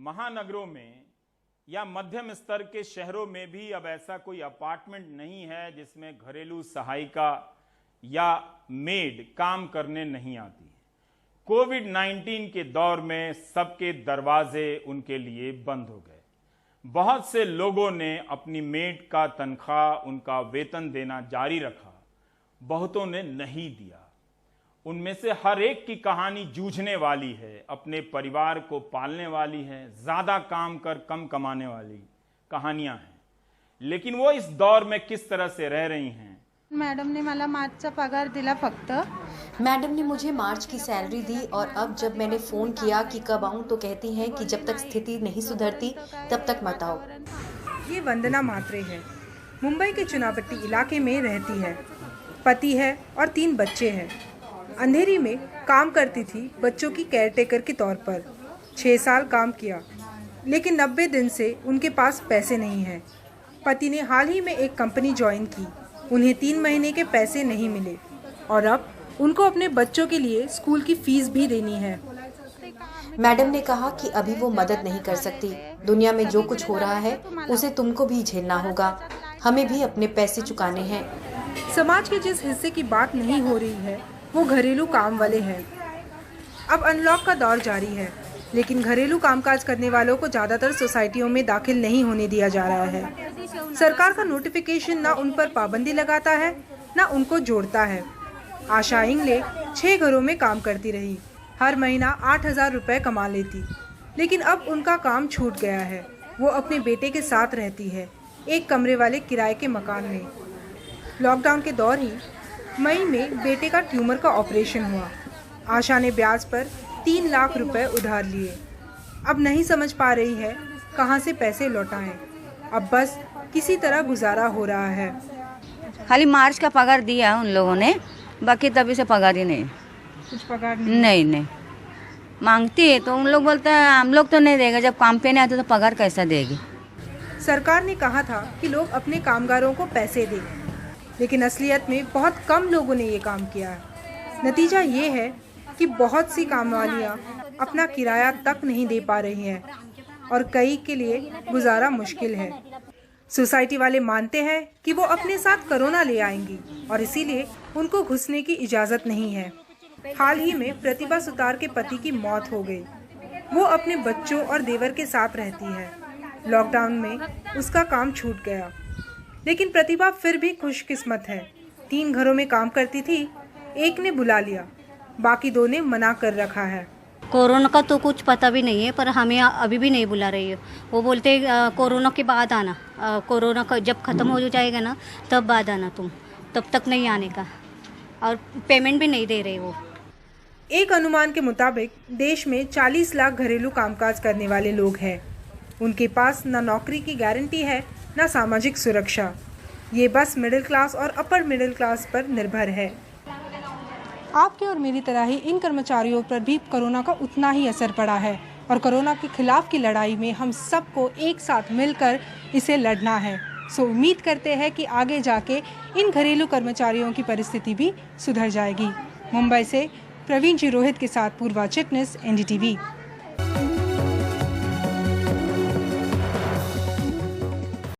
महानगरों में या मध्यम स्तर के शहरों में भी अब ऐसा कोई अपार्टमेंट नहीं है जिसमें घरेलू सहायिका या मेड काम करने नहीं आती। कोविड-19 के दौर में सबके दरवाजे उनके लिए बंद हो गए। बहुत से लोगों ने अपनी मेड का तनख्वाह, उनका वेतन देना जारी रखा, बहुतों ने नहीं दिया। उनमें से हर एक की कहानी जूझने वाली है, अपने परिवार को पालने वाली है, ज्यादा काम कर कम कमाने वाली कहानियां हैं। लेकिन वो इस दौर में किस तरह से रह रही हैं? मॅडम ने मला मार्चचा पगार दिला फक्त। मैडम ने मुझे मार्च की सैलरी दी और अब जब मैंने फ़ोन किया कि कब आऊं तो कहती हैं कि जब तक स्थिति नहीं सुधरती तब तक मत आओ। ये वंदना मात्रे है, मुंबई के चुनापट्टी इलाके में रहती है। पति है और 3 बच्चे हैं। अंधेरी में काम करती थी बच्चों की केयरटेकर के तौर पर। 6 साल काम किया, लेकिन 90 दिन से उनके पास पैसे नहीं हैं। पति ने हाल ही में एक कंपनी ज्वाइन की, उन्हें 3 महीने के पैसे नहीं मिले और अब उनको अपने बच्चों के लिए स्कूल की फीस भी देनी है। मैडम ने कहा कि अभी वो मदद नहीं कर सकती। दुनिया में जो कुछ हो रहा है उसे तुमको भी झेलना होगा, हमें भी अपने पैसे चुकाने हैं। समाज के जिस हिस्से की बात नहीं हो रही है वो घरेलू काम वाले हैं। अब अनलॉक का दौर जारी है, लेकिन घरेलू कामकाज करने वालों को ज़्यादातर सोसाइटियों में दाखिल नहीं होने दिया जा रहा है। सरकार का नोटिफिकेशन ना उन पर पाबंदी लगाता है ना उनको जोड़ता है। आशा इंगले 6 घरों में काम करती रही, हर महीना 8,000 रुपये कमा लेती, लेकिन अब उनका काम छूट गया है। वो अपने बेटे के साथ रहती है, एक कमरे वाले किराए के मकान में। लॉकडाउन के दौर ही मई में बेटे का ट्यूमर का ऑपरेशन हुआ। आशा ने ब्याज पर 3 लाख रुपए उधार लिए। अब नहीं समझ पा रही है कहां से पैसे लौटाएं। अब बस किसी तरह गुजारा हो रहा है। खाली मार्च का पगार दिया उन लोगों ने, बाकी तभी से पगार ही नहीं। कुछ पगार नहीं मांगती है तो उन लोग बोलते हैं हम लोग तो नहीं देगा, जब काम पे नहीं आते तो पगार कैसा देगी। सरकार ने कहा था कि लोग अपने कामगारों को पैसे दें, लेकिन असलियत में बहुत कम लोगों ने ये काम किया है। नतीजा ये है कि बहुत सी कामवालियाँ अपना किराया तक नहीं दे पा रही हैं और कई के लिए गुजारा मुश्किल है। सोसाइटी वाले मानते हैं कि वो अपने साथ कोरोना ले आएंगी और इसीलिए उनको घुसने की इजाज़त नहीं है। हाल ही में प्रतिभा सुतार के पति की मौत हो गई। वो अपने बच्चों और देवर के साथ रहती है। लॉकडाउन में उसका काम छूट गया, लेकिन प्रतिभा फिर भी खुशकिस्मत है। 3 घरों में काम करती थी, एक ने बुला लिया, बाकी 2 ने मना कर रखा है। कोरोना का तो कुछ पता भी नहीं है, पर हमें अभी भी नहीं बुला रही है। वो बोलते कोरोना के बाद आना, कोरोना का जब ख़त्म हो जाएगा ना तब बाद आना, तुम तब तक नहीं आने का, और पेमेंट भी नहीं दे रहे वो। एक अनुमान के मुताबिक देश में 40 लाख घरेलू कामकाज करने वाले लोग हैं। उनके पास न नौकरी की गारंटी है न सामाजिक सुरक्षा। ये बस मिडिल क्लास और अपर मिडिल क्लास पर निर्भर है। आपके और मेरी तरह ही इन कर्मचारियों पर भी कोरोना का उतना ही असर पड़ा है और कोरोना के खिलाफ की लड़ाई में हम सबको एक साथ मिलकर इसे लड़ना है। सो उम्मीद करते हैं कि आगे जाके इन घरेलू कर्मचारियों की परिस्थिति भी सुधर जाएगी। मुंबई से प्रवीण जी रोहित के साथ पूर्वा चिटनिस, NDTV।